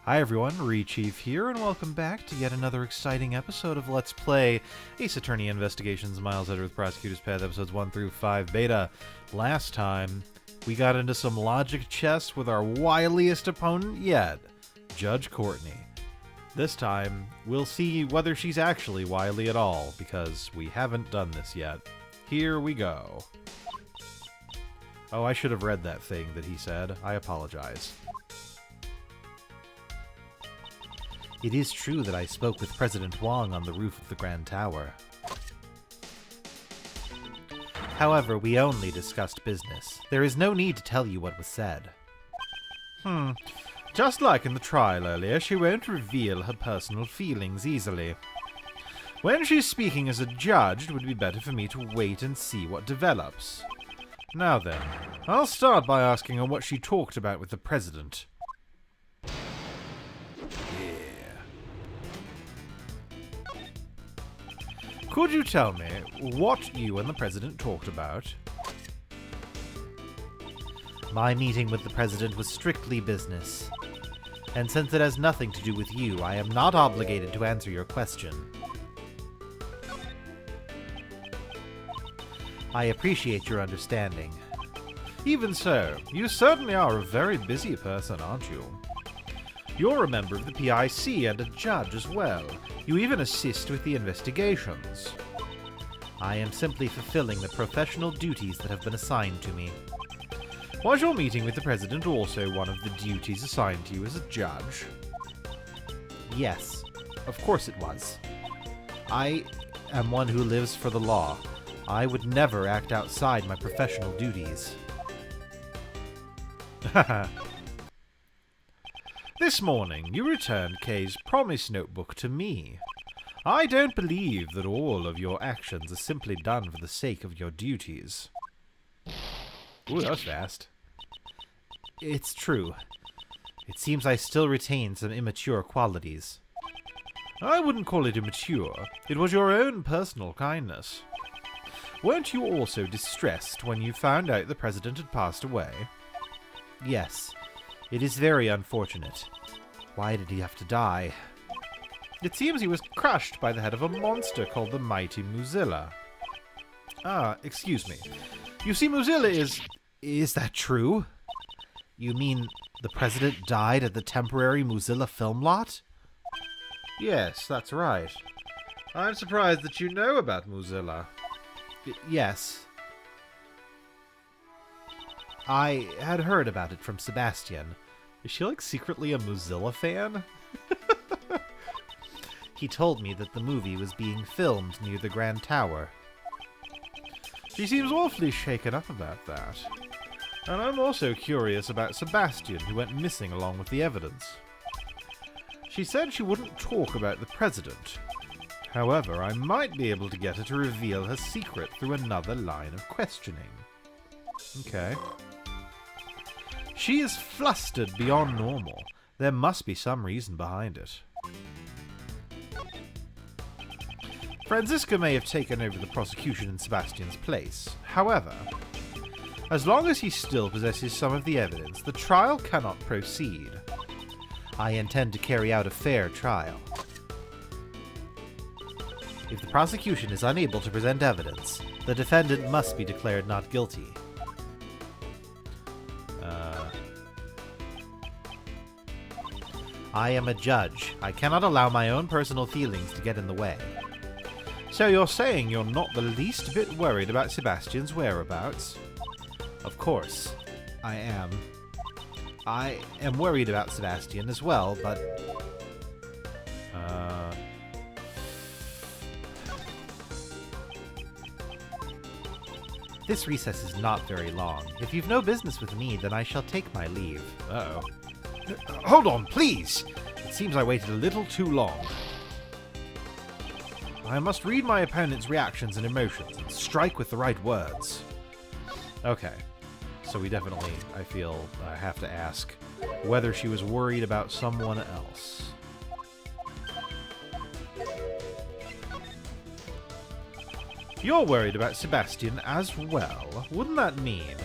Hi everyone, Rechief here, and welcome back to yet another exciting episode of Let's Play Ace Attorney Investigations Miles Edgeworth Prosecutor's Path, episodes 1 through 5 beta. Last time, we got into some logic chess with our wiliest opponent yet, Judge Courtney. This time, we'll see whether she's actually wily at all, because we haven't done this yet. Here we go. Oh, I should have read that thing that he said. I apologize. It is true that I spoke with President Wong on the roof of the Grand Tower. However, we only discussed business. There is no need to tell you what was said. Just like in the trial earlier, she won't reveal her personal feelings easily. When she's speaking as a judge, it would be better for me to wait and see what develops. Now then, I'll start by asking her what she talked about with the President. Could you tell me what you and the President talked about? My meeting with the President was strictly business. And since it has nothing to do with you, I am not obligated to answer your question. I appreciate your understanding. Even so, you certainly are a very busy person, aren't you? You're a member of the PIC and a judge as well. You even assist with the investigations. I am simply fulfilling the professional duties that have been assigned to me. Was your meeting with the President also one of the duties assigned to you as a judge? Yes, of course it was. I am one who lives for the law. I would never act outside my professional duties. Haha. This morning, you returned Kay's promise notebook to me. I don't believe that all of your actions are simply done for the sake of your duties. Ooh, that was fast. It's true. It seems I still retain some immature qualities. I wouldn't call it immature. It was your own personal kindness. Weren't you also distressed when you found out the President had passed away? Yes. It is very unfortunate. Why did he have to die? It seems he was crushed by the head of a monster called the Mighty Mozilla. Ah, excuse me. You see, Mozilla is... Is that true? You mean the President died at the temporary Mozilla film lot? Yes, that's right. I'm surprised that you know about Mozilla. Yes. I had heard about it from Sebastian. Is she, like, secretly a Mozilla fan? He told me that the movie was being filmed near the Grand Tower. She seems awfully shaken up about that. And I'm also curious about Sebastian, who went missing along with the evidence. She said she wouldn't talk about the President. However, I might be able to get her to reveal her secret through another line of questioning. Okay. She is flustered beyond normal. There must be some reason behind it. Franziska may have taken over the prosecution in Sebastian's place. However, as long as he still possesses some of the evidence, the trial cannot proceed. I intend to carry out a fair trial. If the prosecution is unable to present evidence, the defendant must be declared not guilty. I am a judge. I cannot allow my own personal feelings to get in the way. So you're saying you're not the least bit worried about Sebastian's whereabouts? Of course, I am. I am worried about Sebastian as well, but... This recess is not very long. If you've no business with me, then I shall take my leave. Uh-oh. Hold on, please! It seems I waited a little too long. I must read my opponent's reactions and emotions and strike with the right words. Okay. So we definitely, I feel, have to ask whether she was worried about someone else. You're worried about Sebastian as well. Wouldn't that mean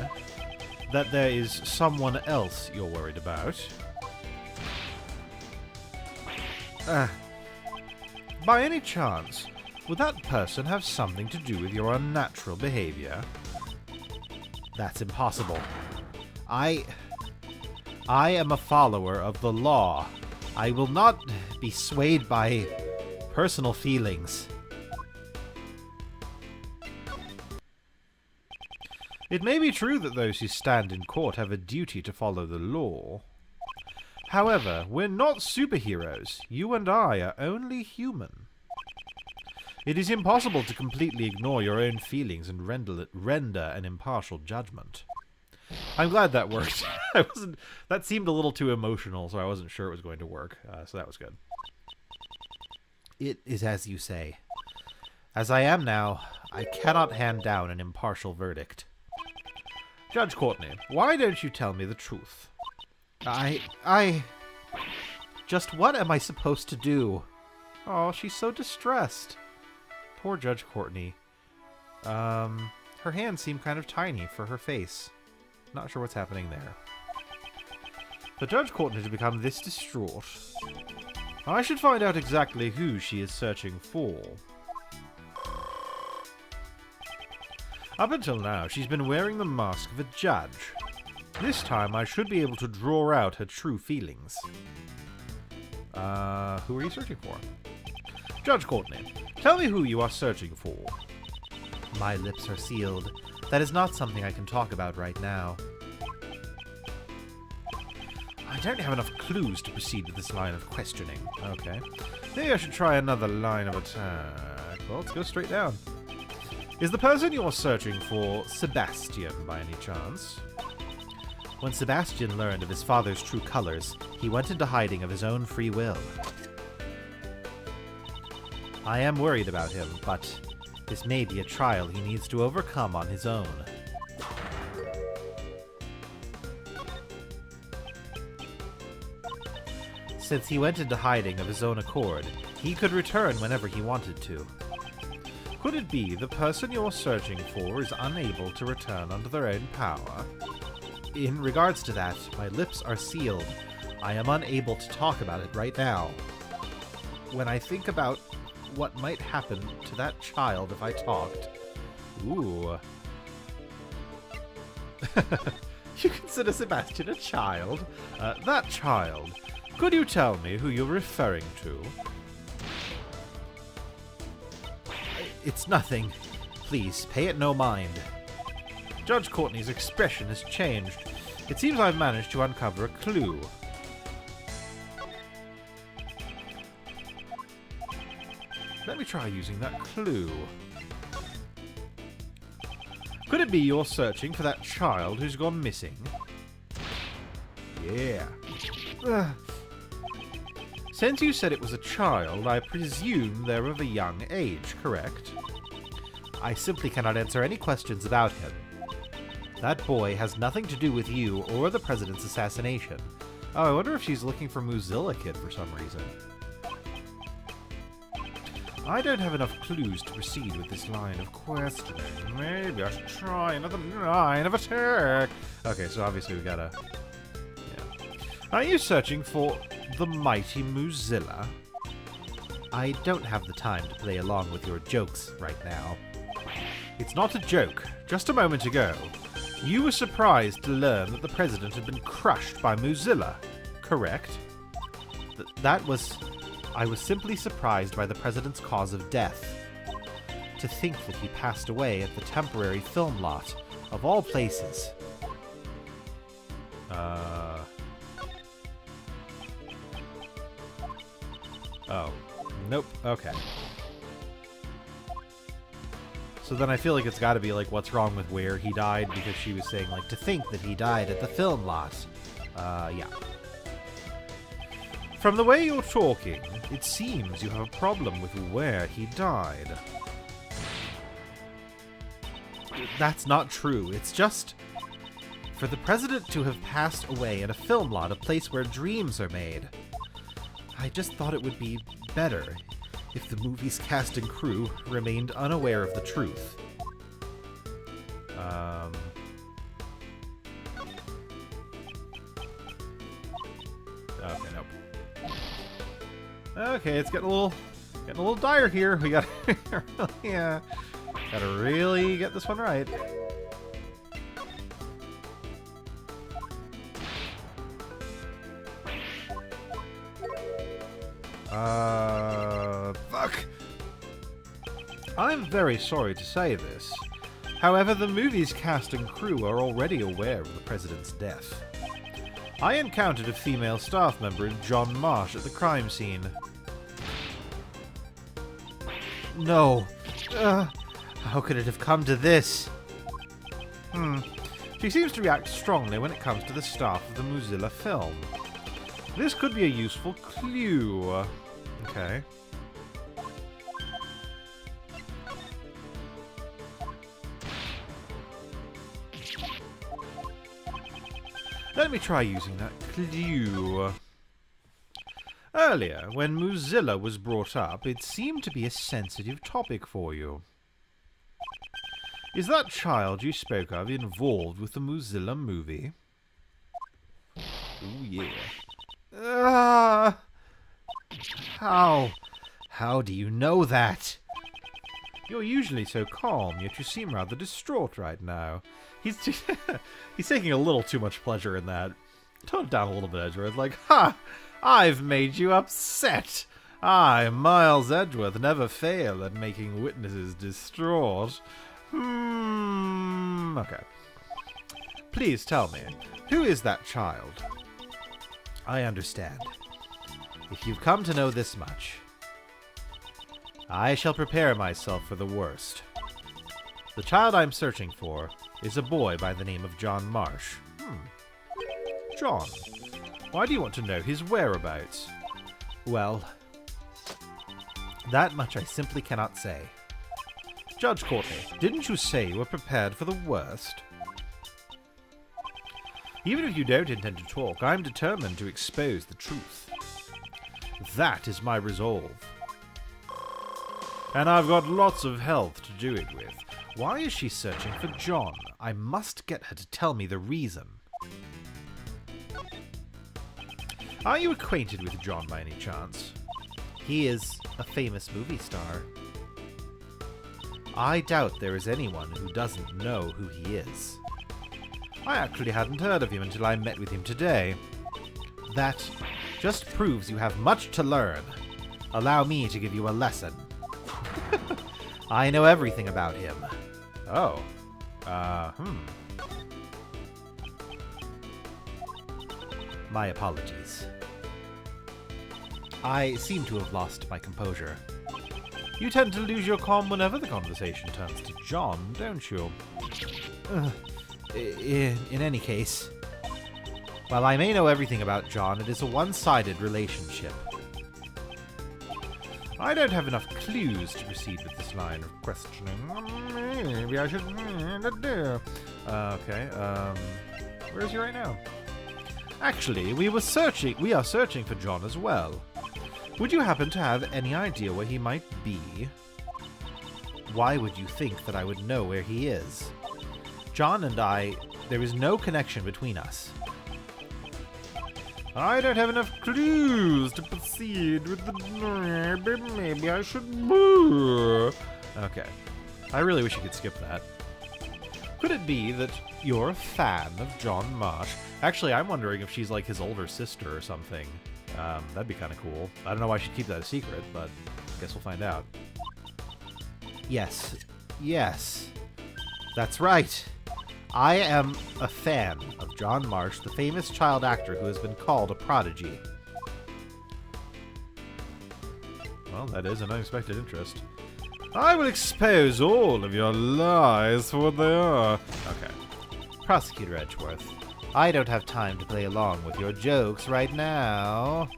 that there is someone else you're worried about? By any chance, would that person have something to do with your unnatural behavior? That's impossible. I am a follower of the law. I will not be swayed by personal feelings. It may be true that those who stand in court have a duty to follow the law. However, we're not superheroes. You and I are only human. It is impossible to completely ignore your own feelings and render an impartial judgment. I'm glad that worked. That seemed a little too emotional, so I wasn't sure it was going to work. So that was good. It is as you say. As I am now, I cannot hand down an impartial verdict. Judge Courtney, why don't you tell me the truth? Just what am I supposed to do? Oh, she's so distressed. Poor Judge Courtney. Her hands seem kind of tiny for her face. Not sure what's happening there. For Judge Courtney to become this distraught, I should find out exactly who she is searching for. Up until now, she's been wearing the mask of a judge. This time, I should be able to draw out her true feelings. Who are you searching for? Judge Courtney, tell me who you are searching for. My lips are sealed. That is not something I can talk about right now. I don't have enough clues to proceed with this line of questioning. Okay. Maybe I should try another line of attack. Well, let's go straight down. Is the person you're searching for Sebastian, by any chance? When Sebastian learned of his father's true colors, he went into hiding of his own free will. I am worried about him, but this may be a trial he needs to overcome on his own. Since he went into hiding of his own accord, he could return whenever he wanted to. Could it be the person you're searching for is unable to return under their own power? In regards to that, my lips are sealed. I am unable to talk about it right now. When I think about what might happen to that child if I talked... Ooh. You consider Sebastian a child? That child. Could you tell me who you're referring to? It's nothing. Please, pay it no mind. Judge Courtney's expression has changed. It seems I've managed to uncover a clue. Let me try using that clue. Could it be you're searching for that child who's gone missing? Yeah. Since you said it was a child, I presume they're of a young age, correct? I simply cannot answer any questions about him. That boy has nothing to do with you or the president's assassination. Oh, I wonder if she's looking for Mozilla Kid for some reason. I don't have enough clues to proceed with this line of questioning. Maybe I should try another line of attack. Okay, so obviously we gotta... Yeah. Are you searching for the mighty Mozilla? I don't have the time to play along with your jokes right now. It's not a joke. Just a moment ago, you were surprised to learn that the president had been crushed by Mozilla, correct? I was simply surprised by the president's cause of death. To think that he passed away at the temporary film lot, of all places. Oh. Nope. Okay. So then I feel like it's gotta be like, what's wrong with where he died, because she was saying, like, to think that he died at the film lot. Yeah. From the way you're talking, it seems you have a problem with where he died. That's not true. It's just... for the president to have passed away at a film lot, a place where dreams are made. I just thought it would be better if the movie's cast and crew remained unaware of the truth. Okay, nope. Okay, it's getting a little dire here. We gotta gotta really get this one right. Fuck. I'm very sorry to say this. However, the movie's cast and crew are already aware of the president's death. I encountered a female staff member in John Marsh at the crime scene. No. How could it have come to this? She seems to react strongly when it comes to the staff of the Mozilla film. This could be a useful clue. Okay. Let me try using that clue. Earlier, when Mozilla was brought up, it seemed to be a sensitive topic for you. Is that child you spoke of involved with the Mozilla movie? Oh yeah. How do you know that? You're usually so calm, yet you seem rather distraught right now. He's taking a little too much pleasure in that. Tone it down a little bit, Edgeworth. Like, ha! I've made you upset! I, Miles Edgeworth, never fail at making witnesses distraught. Okay. Please tell me, who is that child? I understand. If you've come to know this much, I shall prepare myself for the worst. The child I'm searching for is a boy by the name of John Marsh. John. Why do you want to know his whereabouts? Well, that much I simply cannot say. Judge Courtney, didn't you say you were prepared for the worst? Even if you don't intend to talk, I'm determined to expose the truth. That is my resolve. And I've got lots of health to do it with. Why is she searching for John? I must get her to tell me the reason. Are you acquainted with John by any chance? He is a famous movie star. I doubt there is anyone who doesn't know who he is. I actually hadn't heard of him until I met with him today. That just proves you have much to learn. Allow me to give you a lesson. I know everything about him. Oh. My apologies. I seem to have lost my composure. You tend to lose your calm whenever the conversation turns to John, don't you? In any case, while I may know everything about John, it is a one-sided relationship. I don't have enough clues to proceed with this line of questioning. Maybe I should do. Okay, where is he right now? Actually, we are searching for John as well. Would you happen to have any idea where he might be? Why would you think that I would know where he is? John and I, there is no connection between us. I don't have enough clues to proceed with the... Maybe I should... Okay. I really wish you could skip that. Could it be that you're a fan of John Marsh? Actually, I'm wondering if she's like his older sister or something. That'd be kind of cool. I don't know why she'd keep that a secret, but I guess we'll find out. Yes. Yes. That's right. I am a fan of John Marsh, the famous child actor who has been called a prodigy. Well, that is an unexpected interest. I will expose all of your lies for what they are. Okay. Prosecutor Edgeworth, I don't have time to play along with your jokes right now.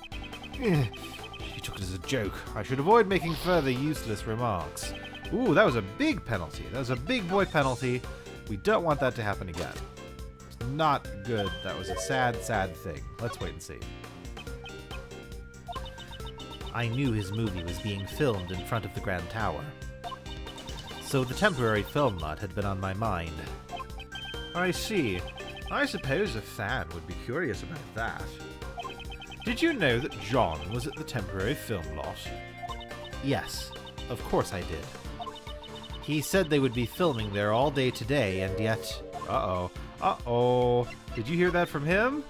She took it as a joke. I should avoid making further useless remarks. Ooh, that was a big penalty. That was a big boy penalty. We don't want that to happen again. It's not good. That was a sad, sad thing. Let's wait and see. I knew his movie was being filmed in front of the Grand Tower, so the temporary film lot had been on my mind. I see. I suppose a fan would be curious about that. Did you know that John was at the temporary film lot? Yes, of course I did. He said they would be filming there all day today, and yet... Uh-oh. Uh-oh. Did you hear that from him?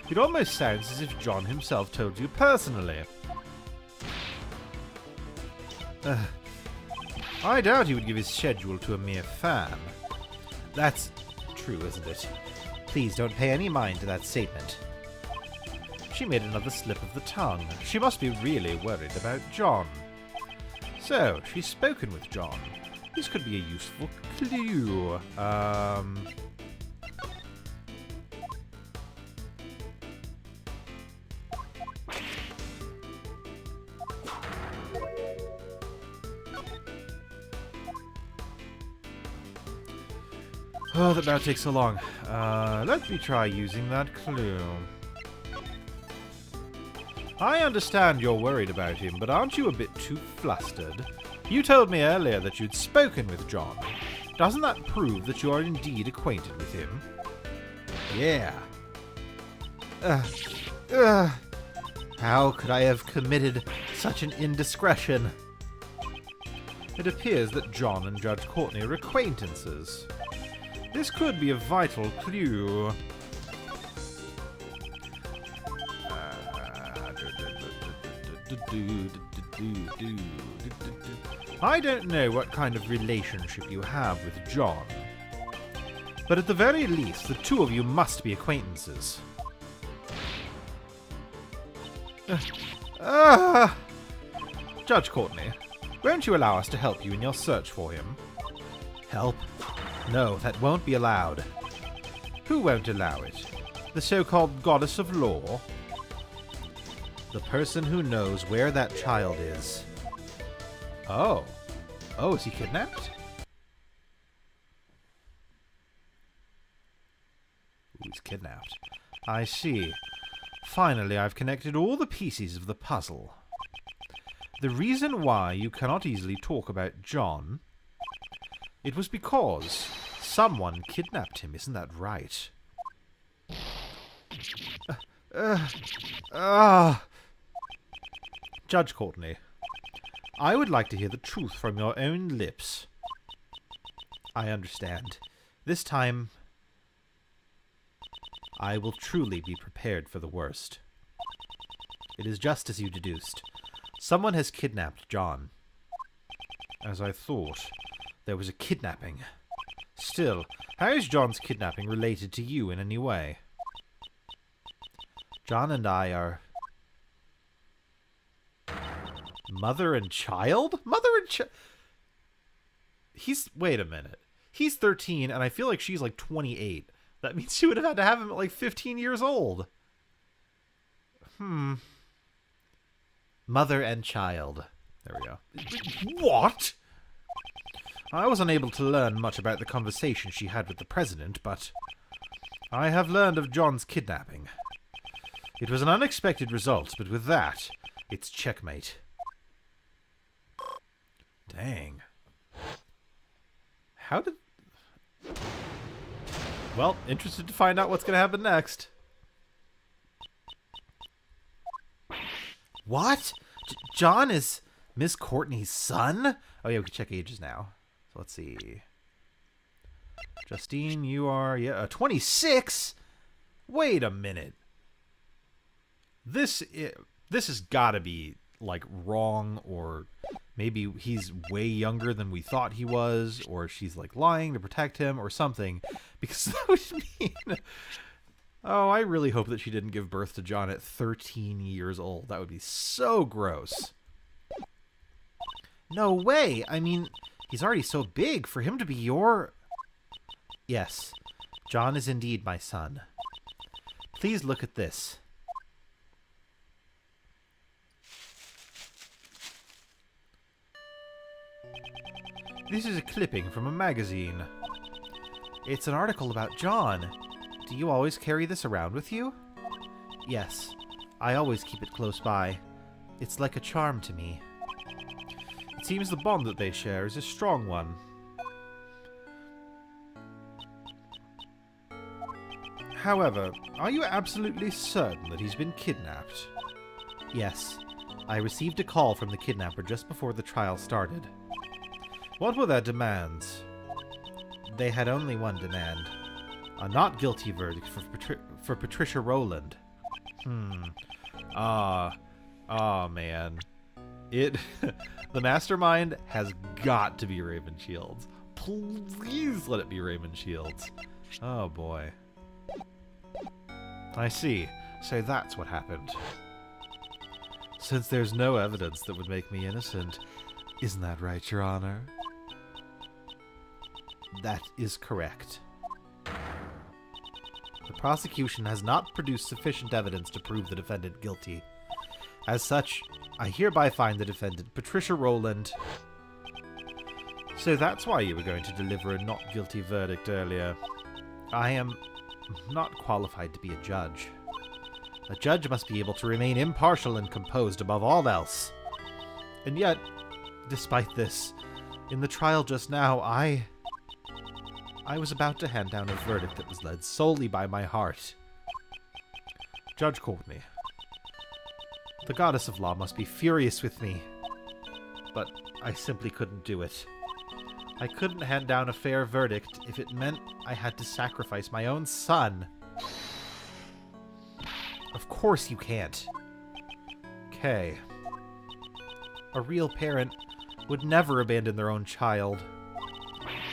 It almost sounds as if John himself told you personally. I doubt he would give his schedule to a mere fan. That's true, isn't it? Please don't pay any mind to that statement. She made another slip of the tongue. She must be really worried about John. So, she's spoken with John. This could be a useful clue. Oh, that now takes so long. Let me try using that clue. I understand you're worried about him, but aren't you a bit too flustered? You told me earlier that you'd spoken with John. Doesn't that prove that you are indeed acquainted with him? Yeah. How could I have committed such an indiscretion? It appears that John and Judge Courtney are acquaintances. This could be a vital clue. I don't know what kind of relationship you have with John, but at the very least, the two of you must be acquaintances. Judge Courtney, won't you allow us to help you in your search for him? Help? No, that won't be allowed. Who won't allow it? The so-called goddess of law? The person who knows where that child is. Oh. Oh, is he kidnapped? Ooh, he's kidnapped. I see. Finally, I've connected all the pieces of the puzzle. The reason why you cannot easily talk about John... It was because someone kidnapped him, isn't that right? Judge Courtney, I would like to hear the truth from your own lips. I understand. This time, I will truly be prepared for the worst. It is just as you deduced. Someone has kidnapped John. As I thought, there was a kidnapping. Still, how is John's kidnapping related to you in any way? John and I are... Mother and child? Mother and child? Wait a minute. He's 13, and I feel like she's like 28. That means she would have had to have him at like 15 years old. Mother and child. There we go. What? I was unable to learn much about the conversation she had with the president, but I have learned of John's kidnapping. It was an unexpected result, but with that, it's checkmate. Dang. How did... Well, interested to find out what's going to happen next. What? John is Miss Courtney's son? Oh yeah, we can check ages now. So let's see. Justine, you are 26? Wait a minute. This has got to be like wrong, or maybe he's way younger than we thought he was, or she's like lying to protect him or something, because that would mean... Oh, I really hope that she didn't give birth to John at 13 years old. That would be so gross. No way. I mean, he's already so big for him to be your... Yes, John is indeed my son. Please look at this. This is a clipping from a magazine. It's an article about John. Do you always carry this around with you? Yes, I always keep it close by. It's like a charm to me. It seems the bond that they share is a strong one. However, are you absolutely certain that he's been kidnapped? Yes. I received a call from the kidnapper just before the trial started. What were their demands? They had only one demand. A not guilty verdict for Patricia Rowland. Man. The mastermind has got to be Raymond Shields. Please let it be Raymond Shields. Oh boy. I see. So that's what happened. Since there's no evidence that would make me innocent, isn't that right, Your Honor? That is correct. The prosecution has not produced sufficient evidence to prove the defendant guilty. As such, I hereby find the defendant, Patricia Rowland. So that's why you were going to deliver a not guilty verdict earlier. I am not qualified to be a judge. A judge must be able to remain impartial and composed above all else. And yet, despite this, in the trial just now, I was about to hand down a verdict that was led solely by my heart. Judge Courtney, the goddess of law must be furious with me, but I simply couldn't do it. I couldn't hand down a fair verdict if it meant I had to sacrifice my own son. Of course you can't. Kay. A real parent would never abandon their own child.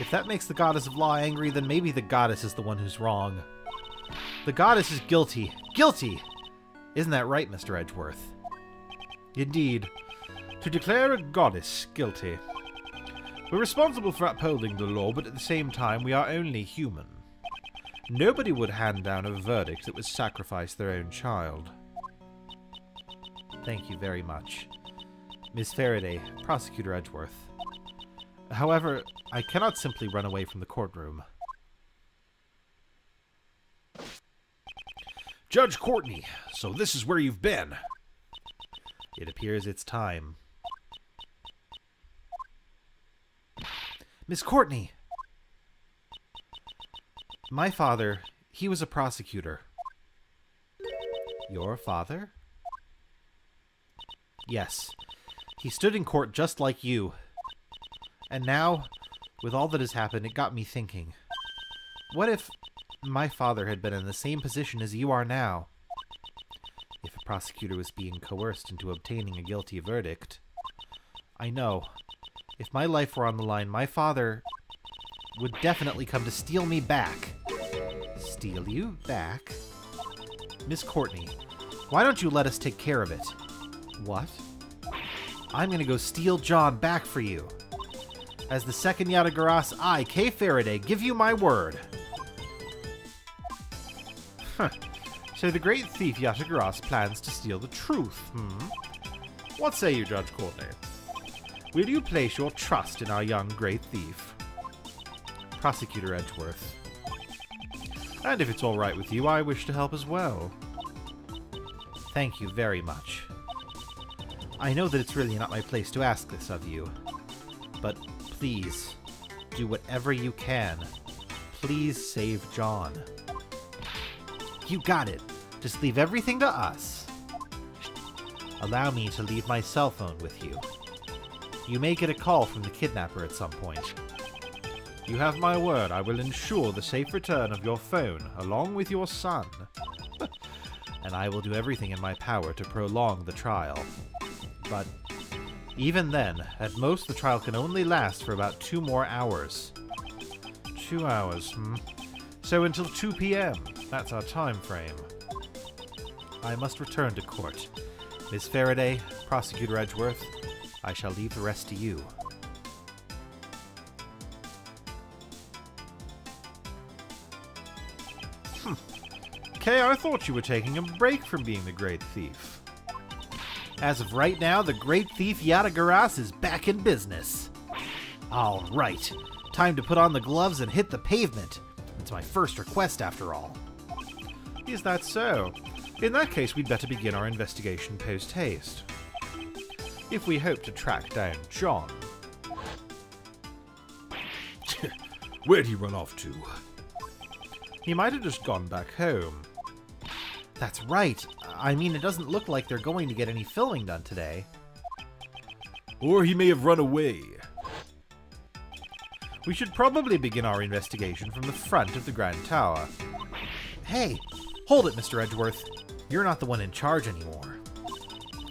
If that makes the goddess of law angry, then maybe the goddess is the one who's wrong. The goddess is guilty. Guilty! Isn't that right, Mr. Edgeworth? Indeed. To declare a goddess guilty. We're responsible for upholding the law, but at the same time we are only human. Nobody would hand down a verdict that would sacrifice their own child. Thank you very much. Miss Faraday, Prosecutor Edgeworth. However, I cannot simply run away from the courtroom. Judge Courtney, so this is where you've been. It appears it's time. Miss Courtney! My father, he was a prosecutor. Your father? Yes. He stood in court just like you. And now, with all that has happened, it got me thinking. What if my father had been in the same position as you are now? If a prosecutor was being coerced into obtaining a guilty verdict. I know. If my life were on the line, my father would definitely come to steal me back. Steal you back? Miss Courtney, why don't you let us take care of it? What? I'm gonna go steal John back for you. As the second Yatagarasu, I, Kay Faraday, give you my word. Huh. So the great thief Yatagarasu plans to steal the truth, What say you, Judge Courtney? Will you place your trust in our young great thief? Prosecutor Edgeworth. And if it's all right with you, I wish to help as well. Thank you very much. I know that it's really not my place to ask this of you, but please, do whatever you can. Please save John. You got it. Just leave everything to us. Allow me to leave my cell phone with you. You may get a call from the kidnapper at some point. You have my word. I will ensure the safe return of your phone, along with your son. And I will do everything in my power to prolong the trial. But even then, at most the trial can only last for about 2 more hours. 2 hours, So until 2 p.m. That's our time frame. I must return to court. Miss Faraday, Prosecutor Edgeworth, I shall leave the rest to you. Kay, I thought you were taking a break from being the great thief. As of right now, the great thief Yatagarasu is back in business. All right, time to put on the gloves and hit the pavement. It's my first request, after all. Is that so? In that case, we'd better begin our investigation post-haste. If we hope to track down John. Where'd he run off to? He might have just gone back home. That's right. I mean, it doesn't look like they're going to get any filming done today. Or he may have run away. We should probably begin our investigation from the front of the Grand Tower. Hey, hold it, Mr. Edgeworth. You're not the one in charge anymore.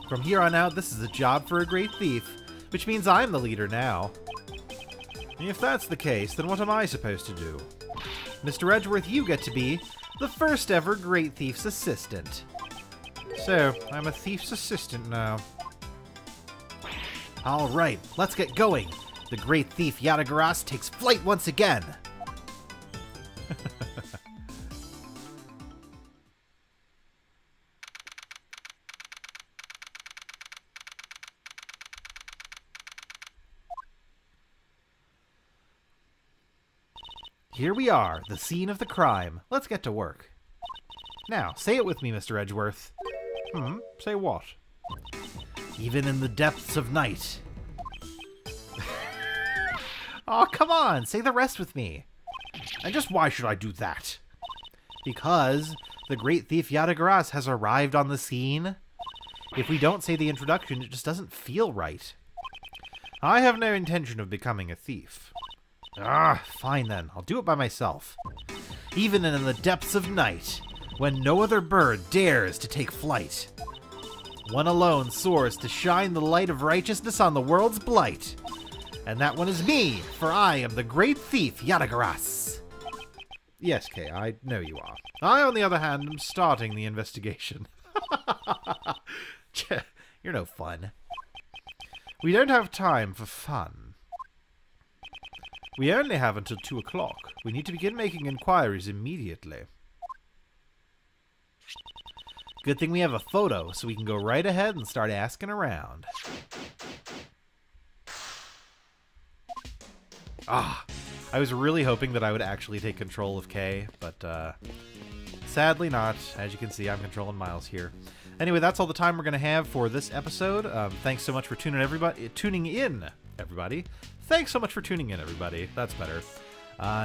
From here on out, this is a job for a great thief, which means I'm the leader now. If that's the case, then what am I supposed to do? Mr. Edgeworth, you get to be the first ever great thief's assistant. So, I'm a thief's assistant now. All right, let's get going. The great thief Yadagaras takes flight once again. Here we are, the scene of the crime. Let's get to work. Now, say it with me, Mr. Edgeworth. Say what? Even in the depths of night. Oh, come on, say the rest with me. And just why should I do that? Because the great thief Yadagaras has arrived on the scene. If we don't say the introduction, it just doesn't feel right. I have no intention of becoming a thief. Fine then. I'll do it by myself. Even in the depths of night, when no other bird dares to take flight, one alone soars to shine the light of righteousness on the world's blight. And that one is me, for I am the great thief Yadagaras. Yes, Kay, I know you are. I, on the other hand, am starting the investigation. You're no fun. We don't have time for fun. We only have until 2 o'clock. We need to begin making inquiries immediately. Good thing we have a photo, so we can go right ahead and start asking around. I was really hoping that I would actually take control of Kay, but sadly not. As you can see, I'm controlling Miles here. Anyway, that's all the time we're going to have for this episode. Thanks so much for tuning in, everybody. Thanks so much for tuning in, everybody. That's better.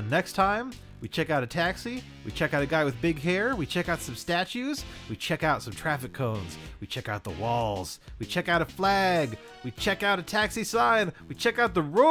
Next time, we check out a taxi, we check out a guy with big hair, we check out some statues, we check out some traffic cones, we check out the walls, we check out a flag, we check out a taxi sign, we check out the road.